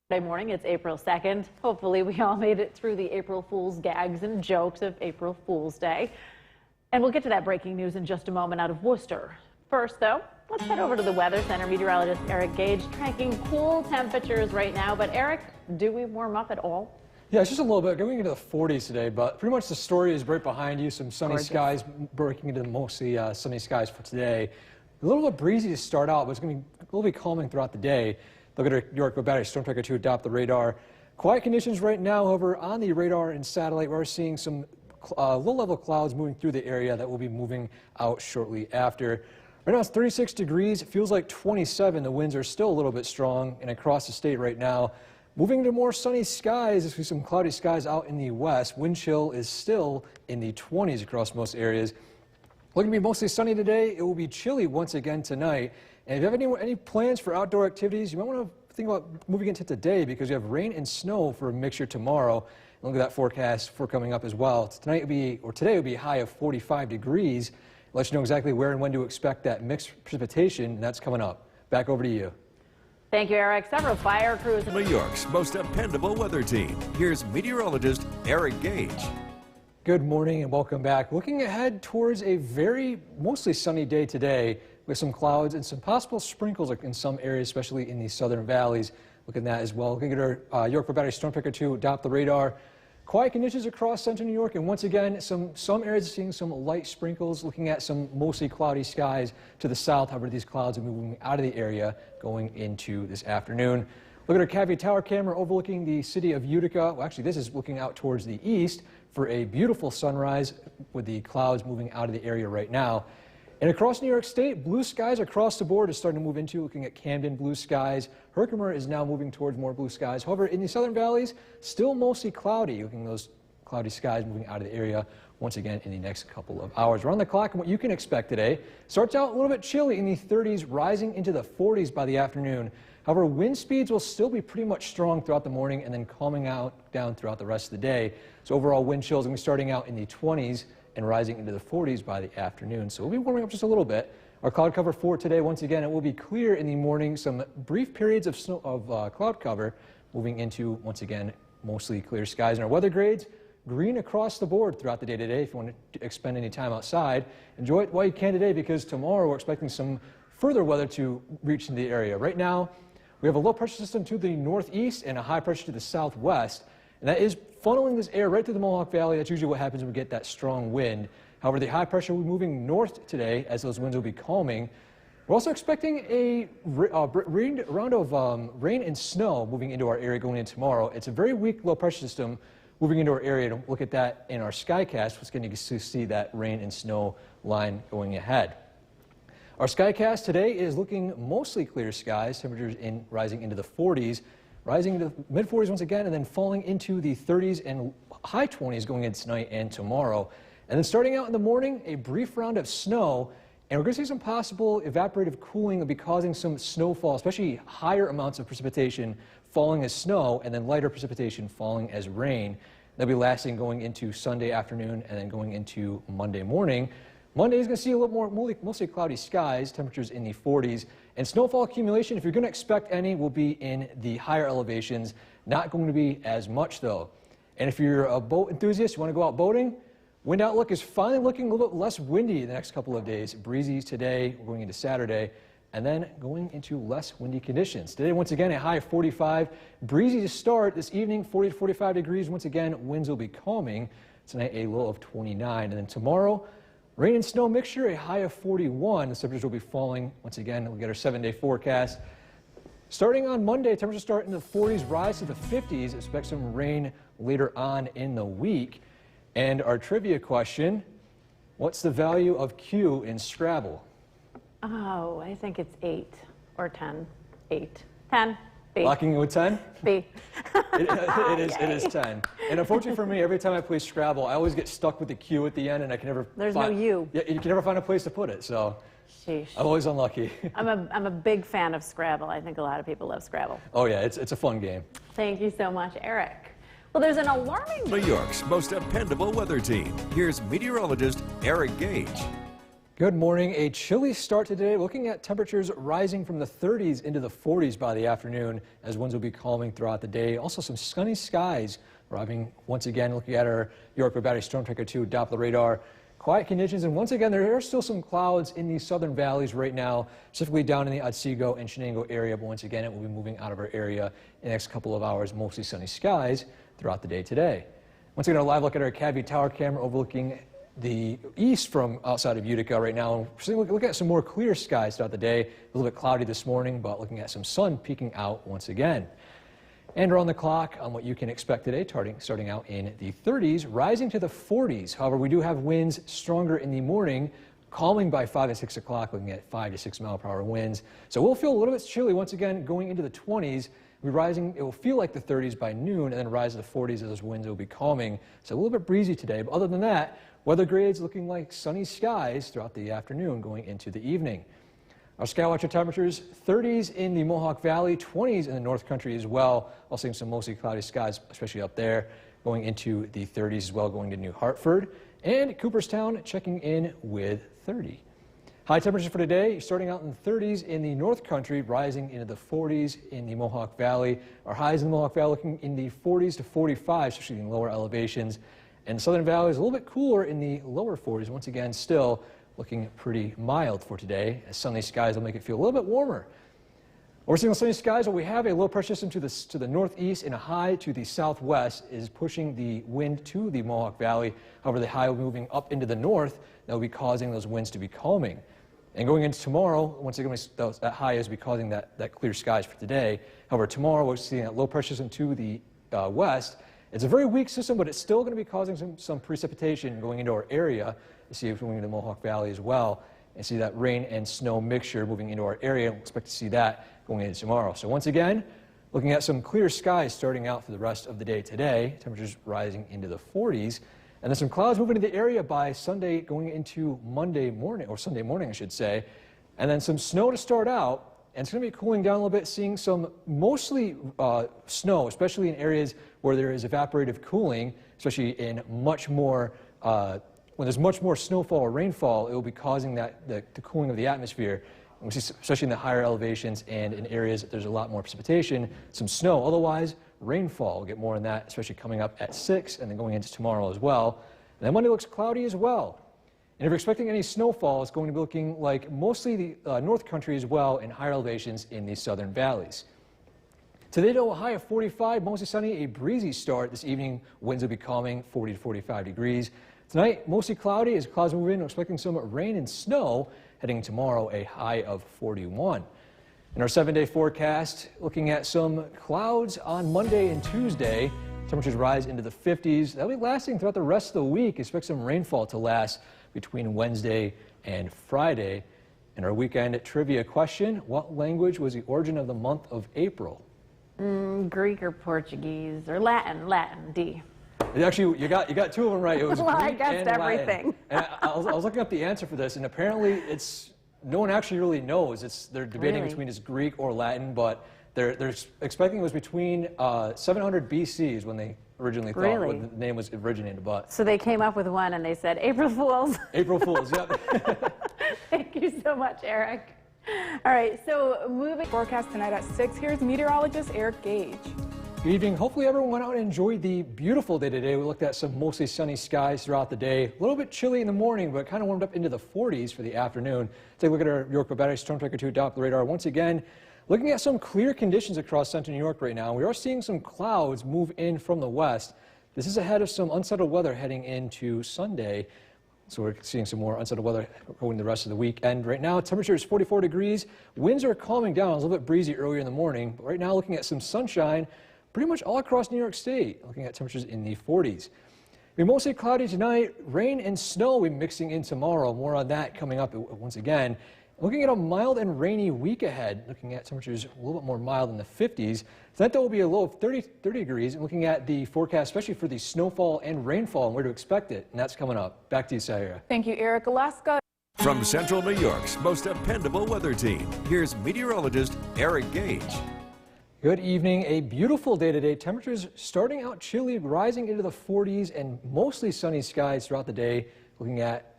Friday morning, it's April 2nd. Hopefully we all made it through the April Fool's gags and jokes of April Fool's Day. And we'll get to that breaking news in just a moment out of Worcester. First, though, let's head over to the Weather Center. Meteorologist Eric Gage tracking cool temperatures right now. But Eric, do we warm up at all? Yeah, it's just a little bit going into the 40s today, but pretty much the story is right behind you. Some sunny skies breaking into mostly sunny skies for today. A little bit breezy to start out, but it's going to be a little bit calming throughout the day. Look at our York Battery Storm Tracker 2 adopt the radar. Quiet conditions right now, however, on the radar and satellite. We're seeing some low-level clouds moving through the area that will be moving out shortly after. Right now it's 36 degrees. It feels like 27. The winds are still a little bit strong, and across the state right now, moving to more sunny skies. There's some cloudy skies out in the west. Wind chill is still in the 20s across most areas. Looking to be mostly sunny today. It will be chilly once again tonight. And if you have any plans for outdoor activities, you might want to think about moving into today because you have rain and snow for a mixture tomorrow. And look at that forecast for coming up as well. Today will be a high of 45 degrees. Let you know exactly where and when to expect that mixed precipitation, and that's coming up. Back over to you. Thank you, Eric. Several fire crews. New York's most dependable weather team. Here's meteorologist Eric Gage. Good morning and welcome back. Looking ahead towards a mostly sunny day today with some clouds and some possible sprinkles in some areas, especially in the southern valleys. Look at that as well. Looking at our York Battery Storm Tracker 2 adopt the radar. Quiet conditions across central New York, and once again, some areas seeing some light sprinkles, looking at some mostly cloudy skies to the south. However, these clouds are moving out of the area going into this afternoon. Look at our Cavity Tower camera overlooking the city of Utica. Well, actually, this is looking out towards the east for a beautiful sunrise with the clouds moving out of the area right now. And across New York State, blue skies across the board is starting to move into, looking at Camden, blue skies. Herkimer is now moving towards more blue skies. However, in the southern valleys, still mostly cloudy, looking at those cloudy skies moving out of the area once again in the next couple of hours. We're on the clock, and what you can expect today starts out a little bit chilly in the 30s, rising into the 40s by the afternoon. However, wind speeds will still be pretty much strong throughout the morning and then calming down throughout the rest of the day. So overall wind chills are going to be starting out in the 20s and rising into the 40s by the afternoon. So we'll be warming up just a little bit. Our cloud cover for today, once again, it will be clear in the morning. Some brief periods of cloud cover moving into, once again, mostly clear skies. And our weather grades, green across the board throughout the day today. If you want to spend any time outside, enjoy it while you can today because tomorrow we're expecting some further weather to reach into the area. Right now, we have a low pressure system to the northeast and a high pressure to the southwest. And that is funneling this air right through the Mohawk Valley. That's usually what happens when we get that strong wind. However, the high pressure will be moving north today as those winds will be calming. We're also expecting a round of rain and snow moving into our area going into tomorrow. It's a very weak low pressure system moving into our area. To look at that in our Skycast, what's going to see that rain and snow line going ahead. Our Skycast today is looking mostly clear skies, temperatures rising into the 40s. Rising into the mid-40s once again, and then falling into the 30s and high 20s going into tonight and tomorrow. And then starting out in the morning, a brief round of snow, and we're going to see some possible evaporative cooling will be causing some snowfall, especially higher amounts of precipitation falling as snow, and then lighter precipitation falling as rain. That'll be lasting going into Sunday afternoon and then going into Monday morning. Monday is going to see a little more mostly cloudy skies, temperatures in the 40s, and snowfall accumulation, if you're going to expect any, will be in the higher elevations. Not going to be as much, though. And if you're a boat enthusiast, you want to go out boating, wind outlook is finally looking a little bit less windy the next couple of days. Breezy today, going into Saturday, and then going into less windy conditions. Today, once again, a high of 45. Breezy to start. This evening, 40 to 45 degrees. Once again, winds will be calming. Tonight, a low of 29. And then tomorrow, rain and snow mixture, a high of 41. The temperatures will be falling. Once again, we'll get our 7-day forecast. Starting on Monday, temperatures start in the 40s, rise to the 50s. Expect some rain later on in the week. And our trivia question, what's the value of Q in Scrabble? Oh, I think it's 8 or 10. 8. 10. B. Locking in with 10? B. It is 10. And unfortunately for me, every time I play Scrabble, I always get stuck with the Q at the end, and I can never There's no U. Yeah, you can never find a place to put it, so Sheesh. I'm always unlucky. I'm a big fan of Scrabble. I think a lot of people love Scrabble. Oh yeah, it's a fun game. Thank you so much, Eric. Well, there's an alarming... New York's most dependable weather team. Here's meteorologist Eric Gage. Good morning. A chilly start today. Looking at temperatures rising from the 30s into the 40s by the afternoon as winds will be calming throughout the day. Also some sunny skies arriving once again. Looking at our York Battery Storm Tracker 2 Doppler radar. Quiet conditions, and once again there are still some clouds in the southern valleys right now, specifically down in the Otsego and Shenango area, but once again it will be moving out of our area in the next couple of hours. Mostly sunny skies throughout the day today. Once again, a live look at our Cadby Tower camera overlooking the east from outside of Utica right now. We're looking at some more clear skies throughout the day. A little bit cloudy this morning, but looking at some sun peeking out once again. And around the clock on what you can expect today, starting out in the 30s, rising to the 40s. However, we do have winds stronger in the morning, calming by 5 and 6 o'clock, looking at 5 to 6 mile per hour winds. So we'll feel a little bit chilly once again going into the 20s. It will feel like the 30s by noon and then rise to the 40s as those winds will be calming. So a little bit breezy today, but other than that, weather grades looking like sunny skies throughout the afternoon going into the evening. Our Skywatcher temperatures, 30s in the Mohawk Valley, 20s in the North Country as well. Also seeing some mostly cloudy skies, especially up there, going into the 30s as well, going to New Hartford. And Cooperstown checking in with 30. High temperatures for today, starting out in the 30s in the North Country, rising into the 40s in the Mohawk Valley. Our highs in the Mohawk Valley looking in the 40s to 45, especially in lower elevations. And the Southern Valley is a little bit cooler in the lower 40s. Once again, still looking pretty mild for today, as sunny skies will make it feel a little bit warmer. We're seeing sunny skies, but we have a low pressure system to the northeast and a high to the southwest is pushing the wind to the Mohawk Valley. However, the high will be moving up into the north. That will be causing those winds to be calming. And going into tomorrow, once again, that high is be causing that clear skies for today. However, tomorrow we're seeing that low pressure system to the west. It's a very weak system, but it's still going to be causing some precipitation going into our area. You see it moving into the Mohawk Valley as well, and see that rain and snow mixture moving into our area. We'll expect to see that going into tomorrow. So once again, looking at some clear skies starting out for the rest of the day today. Temperatures rising into the 40s. And then some clouds moving into the area by Sunday going into Monday morning, or Sunday morning, I should say. And then some snow to start out. And it's going to be cooling down a little bit, seeing some mostly snow, especially in areas where there is evaporative cooling, especially in much more, when there's much more snowfall or rainfall, it will be causing the cooling of the atmosphere. And we see, especially in the higher elevations and in areas that there's a lot more precipitation, some snow. Otherwise, rainfall. We'll get more on that, especially coming up at 6 and then going into tomorrow as well. And then Monday looks cloudy as well. And if you're expecting any snowfall, it's going to be looking like mostly the North Country as well and higher elevations in the southern valleys. Today, though, a high of 45, mostly sunny, a breezy start. This evening, winds will be calming, 40 to 45 degrees. Tonight, mostly cloudy as clouds move in. We're expecting some rain and snow. Heading tomorrow, a high of 41. In our 7-day forecast, looking at some clouds on Monday and Tuesday. Temperatures rise into the 50s. That'll be lasting throughout the rest of the week. Expect some rainfall to last between Wednesday and Friday. And our weekend trivia question, what language was the origin of the month of April? Greek or Portuguese or Latin, D. Actually, you got two of them right. It was Well, I Greek guessed and everything. Latin. And I was looking up the answer for this, and apparently no one actually really knows. They're debating between it's Greek or Latin, but they're expecting it was between 700 BC is when they originally thought when the name was originated. But So they came up with one and they said April Fools. April Fools, yep. Thank you so much, Eric. All right, so moving. Forecast tonight at 6. Here's meteorologist Eric Gage. Good evening. Hopefully everyone went out and enjoyed the beautiful day today. We looked at some mostly sunny skies throughout the day. A little bit chilly in the morning, but kind of warmed up into the 40s for the afternoon. Take a look at our York Battery Storm Tracker 2 Doppler radar. Once again, looking at some clear conditions across central New York right now. We are seeing some clouds move in from the west. This is ahead of some unsettled weather heading into Sunday. So we're seeing some more unsettled weather going the rest of the weekend. Right now, temperature is 44 degrees. Winds are calming down. It was a little bit breezy earlier in the morning. But right now, looking at some sunshine pretty much all across New York State. Looking at temperatures in the 40s. It'll be mostly cloudy tonight. Rain and snow will be mixing in tomorrow. More on that coming up once again. Looking at a mild and rainy week ahead, looking at temperatures a little bit more mild in the 50s. Tonight, though, will be a low of 30 degrees. And looking at the forecast, especially for the snowfall and rainfall and where to expect it. And that's coming up. Back to you, Sahira. Thank you, Eric. Alaska. From Central New York's most dependable weather team, here's meteorologist Eric Gage. Good evening. A beautiful day today. Temperatures starting out chilly, rising into the 40s and mostly sunny skies throughout the day. looking at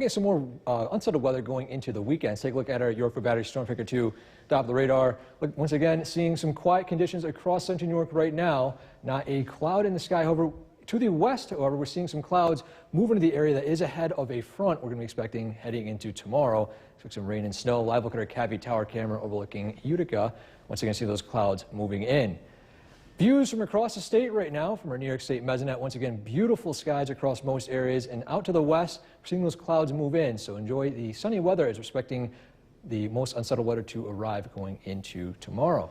some more unsettled weather going into the weekend. Take a look at our Yorkville Battery Storm Tracker 2 top of the radar. Look, once again, seeing some quiet conditions across central New York right now. Not a cloud in the sky. However, to the west, however, we're seeing some clouds move into the area that is ahead of a front we're going to be expecting heading into tomorrow. Expect some rain and snow. Live look at our Cavvy Tower camera overlooking Utica. Once again, see those clouds moving in. Views from across the state right now from our New York State Mesonet. Once again, beautiful skies across most areas. And out to the west, we're seeing those clouds move in. So enjoy the sunny weather as we're expecting the most unsettled weather to arrive going into tomorrow.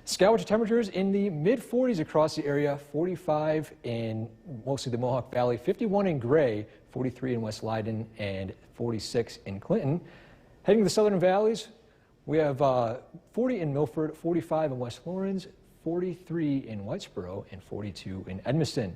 Sky-watch temperatures in the mid-40s across the area, 45 in mostly the Mohawk Valley, 51 in Gray, 43 in West Leiden, and 46 in Clinton. Heading to the southern valleys, we have 40 in Milford, 45 in West Lawrence, 43 in Whitesboro, and 42 in Edmiston.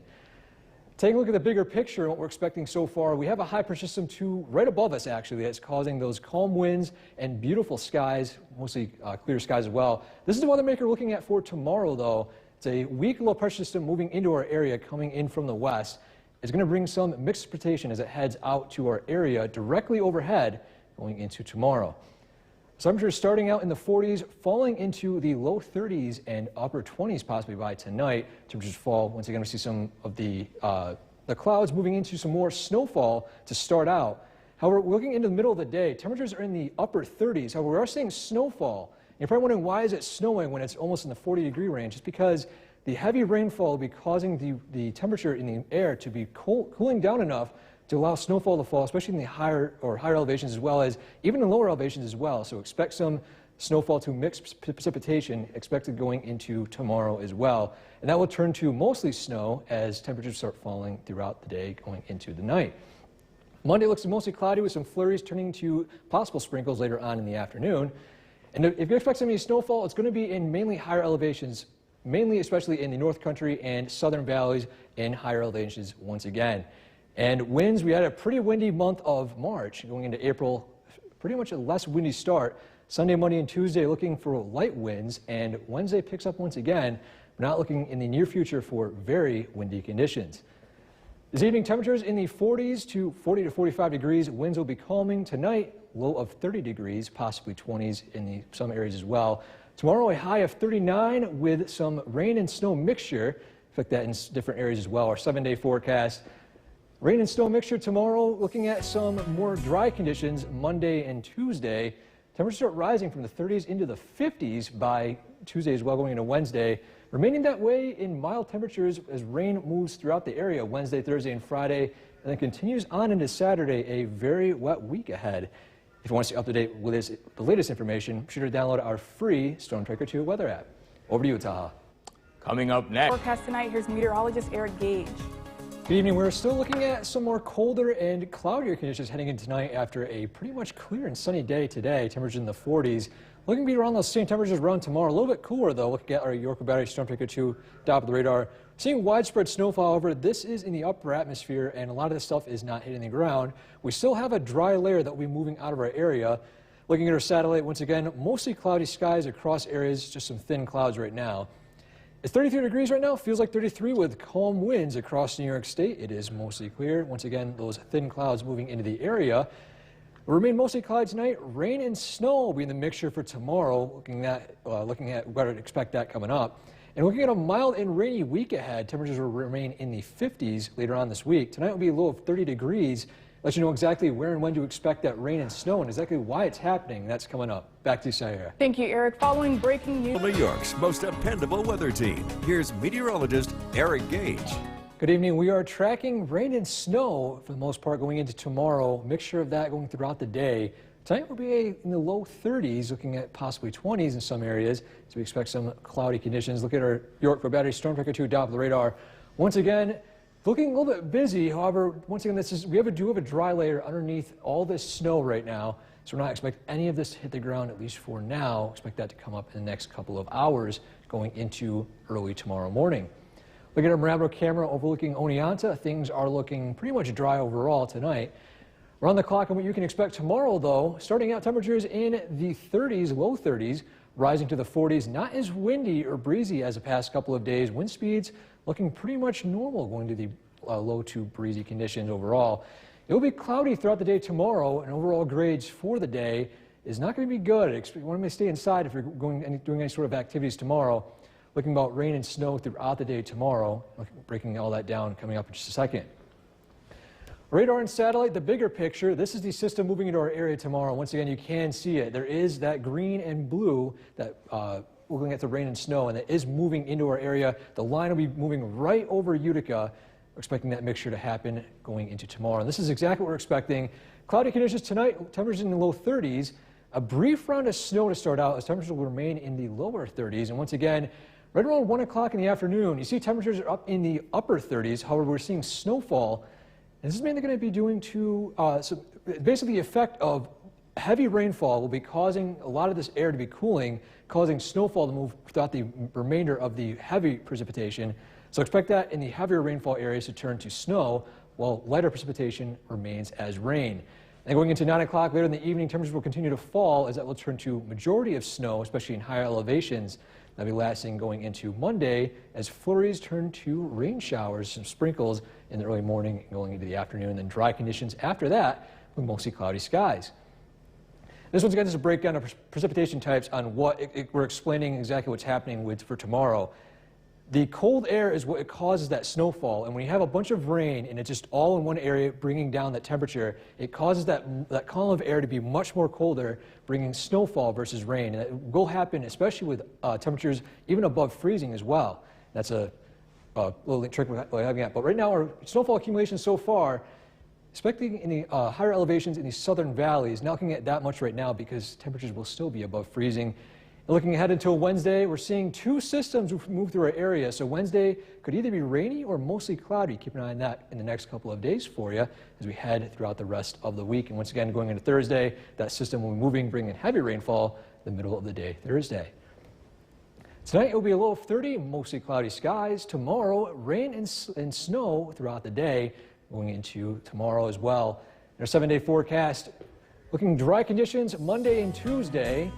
Taking a look at the bigger picture and what we're expecting so far, we have a high pressure system right above us actually that's causing those calm winds and beautiful skies, mostly clear skies as well. This is the weather maker looking at for tomorrow though. It's a weak low pressure system moving into our area coming in from the west. It's going to bring some mixed precipitation as it heads out to our area directly overhead going into tomorrow. Temperatures starting out in the 40s, falling into the low 30s and upper 20s possibly by tonight. Temperatures fall. Once again, we see some of the clouds moving into some more snowfall to start out. However, looking into the middle of the day, temperatures are in the upper 30s. However, we are seeing snowfall. You're probably wondering why is it snowing when it's almost in the 40-degree range? It's because the heavy rainfall will be causing the temperature in the air to be cooling down enough to allow snowfall to fall, especially in the higher elevations as well as even in lower elevations as well. So expect some snowfall to mixed precipitation expected going into tomorrow as well. And that will turn to mostly snow as temperatures start falling throughout the day going into the night. Monday looks mostly cloudy with some flurries turning to possible sprinkles later on in the afternoon. And if you expect some any snowfall, it's going to be in mainly higher elevations, mainly especially in the North Country and southern valleys and higher elevations once again. And winds, we had a pretty windy month of March going into April, pretty much a less windy start. Sunday, Monday, and Tuesday looking for light winds, and Wednesday picks up once again. We're not looking in the near future for very windy conditions. This evening, temperatures in the 40s to 40 to 45 degrees. Winds will be calming tonight, low of 30 degrees, possibly 20s in some areas as well. Tomorrow, a high of 39 with some rain and snow mixture. Expect that in different areas as well. Our 7-day forecast. Rain and snow mixture tomorrow, looking at some more dry conditions Monday and Tuesday. Temperatures start rising from the 30s into the 50s by Tuesday as well going into Wednesday. Remaining that way in mild temperatures as rain moves throughout the area Wednesday, Thursday, and Friday, and then continues on into Saturday, a very wet week ahead. If you want to stay up to date with the latest information, be sure to download our free Storm Tracker 2 weather app. Over to you, Taha. Coming up next. Forecast tonight, here's meteorologist Eric Gage. Good evening. We're still looking at some more colder and cloudier conditions heading in tonight after a pretty much clear and sunny day today. Temperatures in the 40s. Looking to be around those same temperatures around tomorrow. A little bit cooler though. Looking at our Yorkville Battery Storm Tracker 2 top of the radar. Seeing widespread snowfall. However, this is in the upper atmosphere and a lot of this stuff is not hitting the ground. We still have a dry layer that will be moving out of our area. Looking at our satellite once again, mostly cloudy skies across areas, just some thin clouds right now. It's 33 degrees right now, feels like 33 with calm winds across New York State. It is mostly clear. Once again, those thin clouds moving into the area. Will remain mostly cloudy tonight. Rain and snow will be in the mixture for tomorrow. Looking at where to expect that coming up. And looking at a mild and rainy week ahead, temperatures will remain in the 50s later on this week. Tonight will be a low of 30 degrees. Let you know exactly where and when to expect that rain and snow and exactly why it's happening. That's coming up. Back to you, Sierra. Thank you, Eric. Following breaking news. New York's most dependable weather team. Here's meteorologist Eric Gage. Good evening. We are tracking rain and snow for the most part going into tomorrow. Mixture of that going throughout the day. Tonight will be in the low 30s, looking at possibly 20s in some areas. So we expect some cloudy conditions. Look at our Yorkville Battery Storm Tracker 2 top of the radar. Once again, looking a little bit busy. However, once again, we do have a dry layer underneath all this snow right now. So we're not expecting any of this to hit the ground, at least for now. Expect that to come up in the next couple of hours going into early tomorrow morning. Look at our Mirabel camera overlooking Oneonta. Things are looking pretty much dry overall tonight. We're on the clock on what you can expect tomorrow, though. Starting out temperatures in the 30s, low 30s, rising to the 40s. Not as windy or breezy as the past couple of days. Wind speeds looking pretty much normal going to the low to breezy conditions overall. It will be cloudy throughout the day tomorrow, and overall grades for the day is not going to be good. You want to stay inside if you're doing any sort of activities tomorrow. Looking about rain and snow throughout the day tomorrow. Breaking all that down coming up in just a second. Radar and satellite, the bigger picture. This is the system moving into our area tomorrow. Once again, you can see it. There is that green and blue that we're looking at the rain and snow, and that is moving into our area. The line will be moving right over Utica. We're expecting that mixture to happen going into tomorrow. And this is exactly what we're expecting. Cloudy conditions tonight, temperatures in the low 30s. A brief round of snow to start out as temperatures will remain in the lower 30s. And once again, right around 1 o'clock in the afternoon, you see temperatures are up in the upper 30s. However, we're seeing snowfall. And this is mainly going to be due to so basically the effect of heavy rainfall will be causing a lot of this air to be cooling, causing snowfall to move throughout the remainder of the heavy precipitation. So expect that in the heavier rainfall areas to turn to snow, while lighter precipitation remains as rain. And going into 9 o'clock later in the evening, temperatures will continue to fall as that will turn to majority of snow, especially in higher elevations. That'll be lasting going into Monday as flurries turn to rain showers, some sprinkles in the early morning going into the afternoon, and then dry conditions after that with mostly cloudy skies. This one's got just a breakdown of precipitation types on what we're explaining exactly what's happening for tomorrow. The cold air is what causes that snowfall, and when you have a bunch of rain and it's just all in one area bringing down that temperature, it causes that column of air to be much more colder, bringing snowfall versus rain. And it will happen especially with temperatures even above freezing as well. That's a little trick we're having at. But right now our snowfall accumulation so far, expecting in the higher elevations in the southern valleys, not looking at that much right now because temperatures will still be above freezing. Looking ahead until Wednesday, we're seeing two systems move through our area. So Wednesday could either be rainy or mostly cloudy. Keep an eye on that in the next couple of days for you as we head throughout the rest of the week. And once again, going into Thursday, that system will be moving, bringing heavy rainfall in the middle of the day Thursday. Tonight it will be a low of 30, mostly cloudy skies. Tomorrow, rain and snow throughout the day, going into tomorrow as well. In our 7-day forecast, looking dry conditions Monday and Tuesday.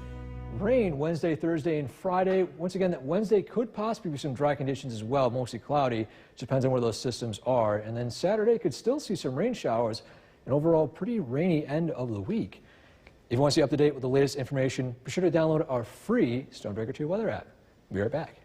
Rain Wednesday, Thursday, and Friday. Once again, that Wednesday could possibly be some dry conditions as well, mostly cloudy. Just depends on where those systems are. And then Saturday could still see some rain showers, and overall pretty rainy end of the week. If you want to stay up to date with the latest information, be sure to download our free Stormbreaker 2 weather app. We'll be right back.